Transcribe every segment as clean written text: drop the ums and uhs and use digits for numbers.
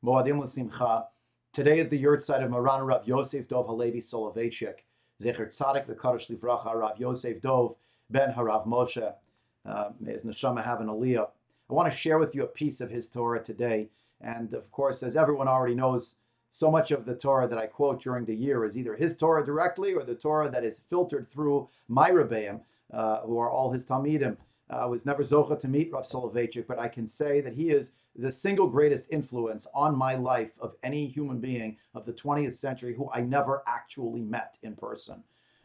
Moadim l'simcha. Today is the yurtzeit of Maran Harav Yosef Dov Halevi Soloveitchik. Zecher Tzadik v'Kadosh Livracha Harav Yosef Dov ben Harav Moshe. May his neshama have an aliyah. I want to share with you a piece of his Torah today. And of course, as everyone already knows, so much of the Torah that I quote during the year is either his Torah directly or the Torah that is filtered through my Rebbeim, who are all his Talmidim. I was never Zocha to meet Rav Soloveitchik, but I can say that he is the single greatest influence on my life of any human being of the 20th century who I never actually met in person.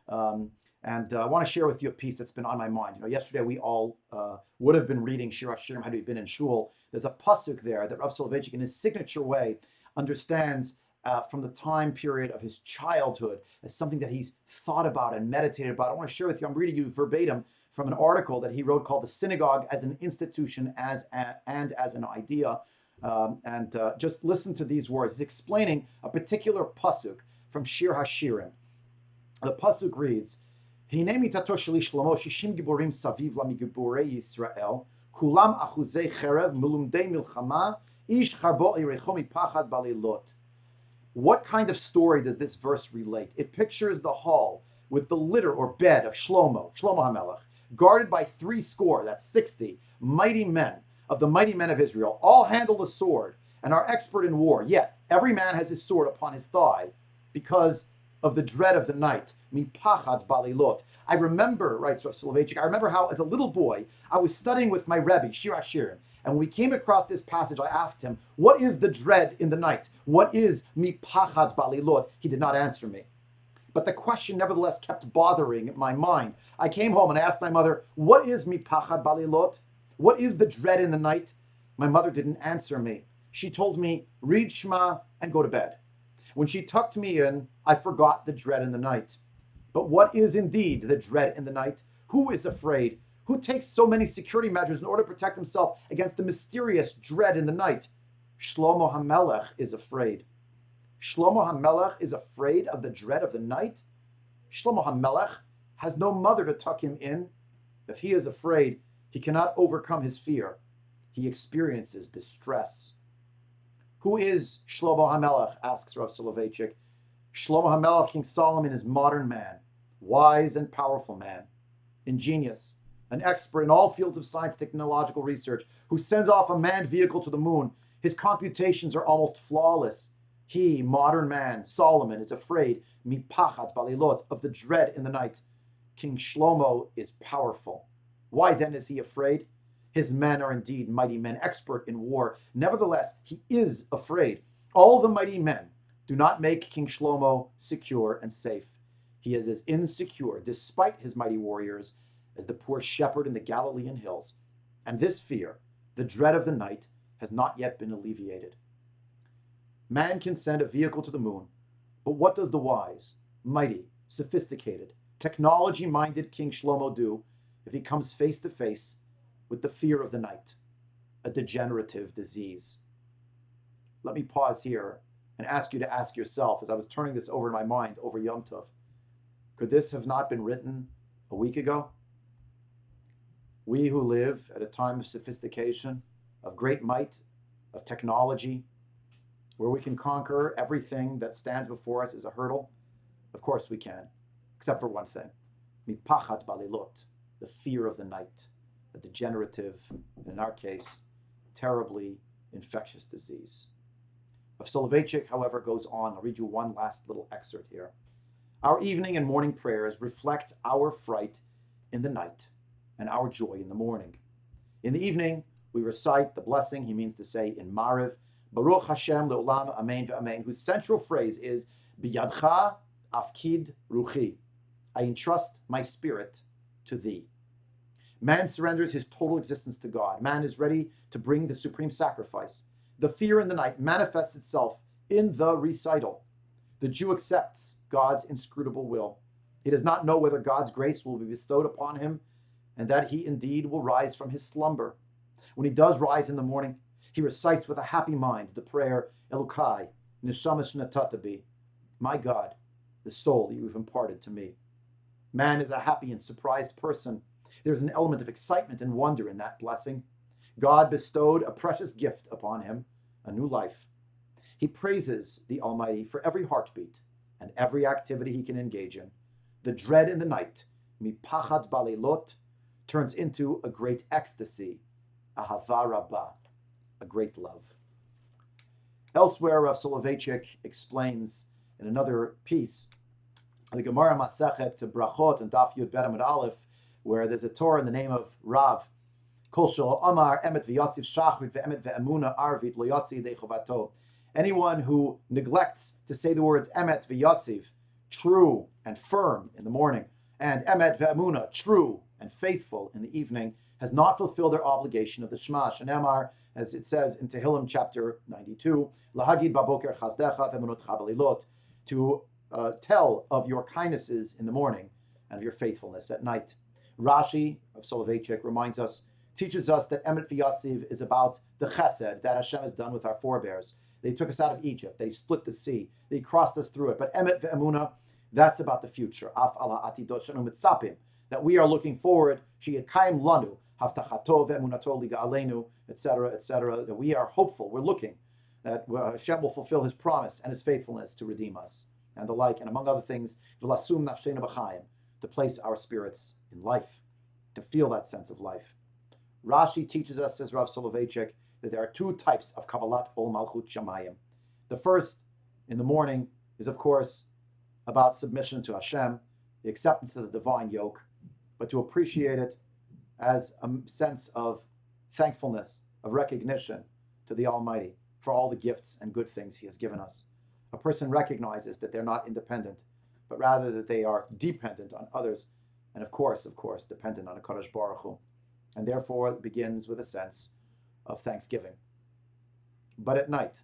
And I want to share with you a piece that's been on my mind. Yesterday we all would have been reading Shir HaShirim had we been in shul. There's a pasuk there that Rav Soloveitchik, in his signature way, understands from the time period of his childhood as something that he's thought about and meditated about. I want to share with you, I'm reading you verbatim from an article that he wrote called "The Synagogue as an Institution and as an Idea." Just listen to these words. He's explaining a particular pasuk from Shir HaShirim. The pasuk reads, "Hinei mitato sheli Shlomo shishim giborim saviv lamigiborei Yisrael, kulam achuzei cherev mulumdei milchama, ish charbo irecho mipachad balilot." What kind of story does this verse relate? It pictures the hall with the litter or bed of Shlomo HaMelech, guarded by 60, that's 60, mighty men of the mighty men of Israel, all handle a sword and are expert in war. Yet every man has his sword upon his thigh because of the dread of the night. Mipachad balilot. I remember, writes Rav Soloveitchik, I remember how as a little boy I was studying with my Rebbe, Shir HaShirim, and when we came across this passage, I asked him, what is the dread in the night? What is mipachad balilot? He did not answer me. But the question nevertheless kept bothering my mind. I came home and I asked my mother, what is mipachad balilot? What is the dread in the night? My mother didn't answer me. She told me, read Shema and go to bed. When she tucked me in, I forgot the dread in the night. But what is indeed the dread in the night? Who is afraid? Who takes so many security measures in order to protect himself against the mysterious dread in the night? Shlomo HaMelech is afraid. Shlomo HaMelech is afraid of the dread of the night? Shlomo HaMelech has no mother to tuck him in. If he is afraid, he cannot overcome his fear. He experiences distress. Who is Shlomo HaMelech? Asks Rav Soloveitchik. Shlomo HaMelech, King Solomon, is modern man, wise and powerful man, ingenious, an expert in all fields of science, technological research, who sends off a manned vehicle to the moon. His computations are almost flawless. He, modern man, Solomon, is afraid, mipachat balilot, of the dread in the night. King Shlomo is powerful. Why then is he afraid? His men are indeed mighty men, expert in war. Nevertheless, he is afraid. All the mighty men do not make King Shlomo secure and safe. He is as insecure, despite his mighty warriors, as the poor shepherd in the Galilean hills. And this fear, the dread of the night, has not yet been alleviated. Man can send a vehicle to the moon, but what does the wise, mighty, sophisticated, technology-minded King Shlomo do if he comes face to face with the fear of the night, a degenerative disease? Let me pause here and ask you to ask yourself, as I was turning this over in my mind over Yom Tov, could this have not been written a week ago? We who live at a time of sophistication, of great might, of technology, where we can conquer everything that stands before us as a hurdle, of course we can, except for one thing, mipachat balilot, the fear of the night, a degenerative, and in our case, terribly infectious disease. Rav Soloveitchik, however, goes on. I'll read you one last little excerpt here. Our evening and morning prayers reflect our fright in the night and our joy in the morning. In the evening, we recite the blessing, he means to say in Mariv, Baruch Hashem le'olam amen ve'amen, whose central phrase is, Biyadcha afkid ruchi, I entrust my spirit to thee. Man surrenders his total existence to God. Man is ready to bring the supreme sacrifice. The fear in the night manifests itself in the recital. The Jew accepts God's inscrutable will. He does not know whether God's grace will be bestowed upon him and that he indeed will rise from his slumber. When he does rise in the morning, he recites with a happy mind the prayer, Elokai, Nishamas Natatabi, my God, the soul that you have imparted to me. Man is a happy and surprised person. There's an element of excitement and wonder in that blessing. God bestowed a precious gift upon him, a new life. He praises the Almighty for every heartbeat and every activity he can engage in. The dread in the night, mipachad balelot, turns into a great ecstasy, ahava rabbah, a great love. Elsewhere, Rav Soloveitchik explains in another piece, the Gemara Masechet to Brachot and Daf Yud Bet Amud Aleph, where there's a Torah in the name of Rav, Kol Shel Amar Emet V'Yatziv Shachrit V'Emet V'Emuna Arvit Lo Yatzi Dei Chovato. Anyone who neglects to say the words Emet V'Yatziv, true and firm in the morning, and Emet V'Emuna, true and faithful in the evening, has not fulfilled their obligation of the Shema. Shenemar, as it says in Tehillim chapter 92, Lahagid Baboker Chazdecha V'Emunotcha Balilot, to tell of your kindnesses in the morning and of your faithfulness at night. Rashi of Soloveitchik reminds us, teaches us that Emet V'Yatziv is about the chesed that Hashem has done with our forebears. They took us out of Egypt, they split the sea, they crossed us through it. But Emet V'Emuna, that's about the future. Af ala atidot shanu mitzapim, that we are looking forward, Sheyekayim lanu, Haftachato V'Emunato Liga Aleinu, etc., that we are hopeful, we're looking, that Hashem will fulfill his promise and his faithfulness to redeem us, and the like, and among other things, V'lasum nafshena b'chaim, to place our spirits in life, to feel that sense of life. Rashi teaches us, says Rav Soloveitchik, that there are two types of Kabbalat Ol Malchut Shamayim. The first, in the morning, is of course about submission to Hashem, the acceptance of the divine yoke, but to appreciate it as a sense of thankfulness, of recognition to the Almighty for all the gifts and good things he has given us. A person recognizes that they're not independent, but rather that they are dependent on others, and of course, dependent on a Kadosh Baruch Hu. And therefore, it begins with a sense of thanksgiving. But at night,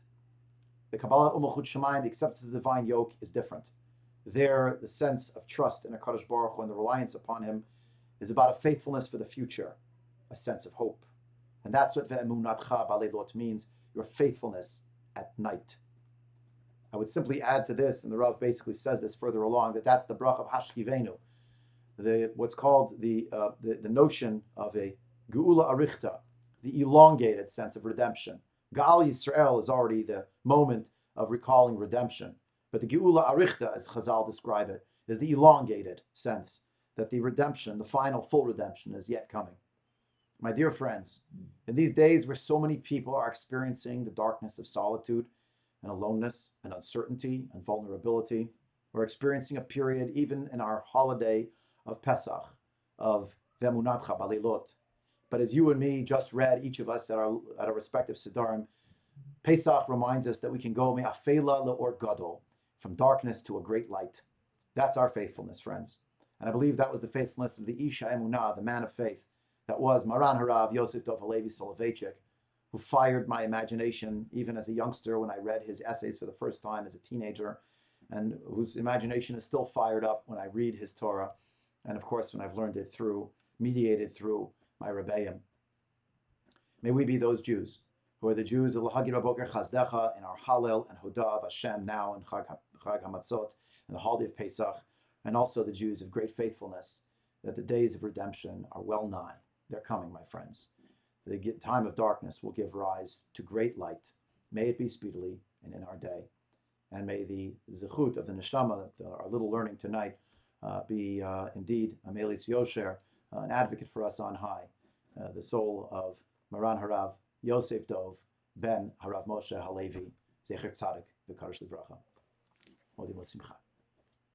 the Kabbalah U'Malchut Shamayim, the acceptance of the divine yoke, is different. There, the sense of trust in a Kadosh Baruch Hu and the reliance upon him is about a faithfulness for the future, a sense of hope. And that's what Ve'emunatcha Balelot means, your faithfulness at night. I would simply add to this, and the Rav basically says this further along, that that's the brach of Hashkivenu, what's called the notion of a Geula Arichta, the elongated sense of redemption. Gal Yisrael is already the moment of recalling redemption, but the Geula Arichta, as Chazal describe it, is the elongated sense that the redemption, the final full redemption, is yet coming. My dear friends, in these days where so many people are experiencing the darkness of solitude and aloneness and uncertainty and vulnerability, we're experiencing a period, even in our holiday of Pesach, of Ve'emunatcha Balelot. But as you and me just read, each of us at our respective Siddharim, Pesach reminds us that we can go me'afela le'or gadol, from darkness to a great light. That's our faithfulness, friends. And I believe that was the faithfulness of the Isha Emuna, the man of faith, that was Maran Harav, Yosef Halevi Soloveitchik, who fired my imagination even as a youngster when I read his essays for the first time as a teenager, and whose imagination is still fired up when I read his Torah, and of course when I've learned it mediated through my Rebbeim. May we be those Jews who are the Jews of Lahagid Baboker Chazdecha in our Hallel and Hodah of Hashem now in Chag HaMatzot and the holiday of Pesach, and also the Jews of great faithfulness, that the days of redemption are well nigh. They're coming, my friends. The time of darkness will give rise to great light. May it be speedily and in our day. And may the zechut of the neshama, our little learning tonight, be indeed a melitz yosher, an advocate for us on high, the soul of Maran Harav Yosef Dov ben Harav Moshe Halevi, zecher tzadik v'kadosh livracha. Modim l'simcha.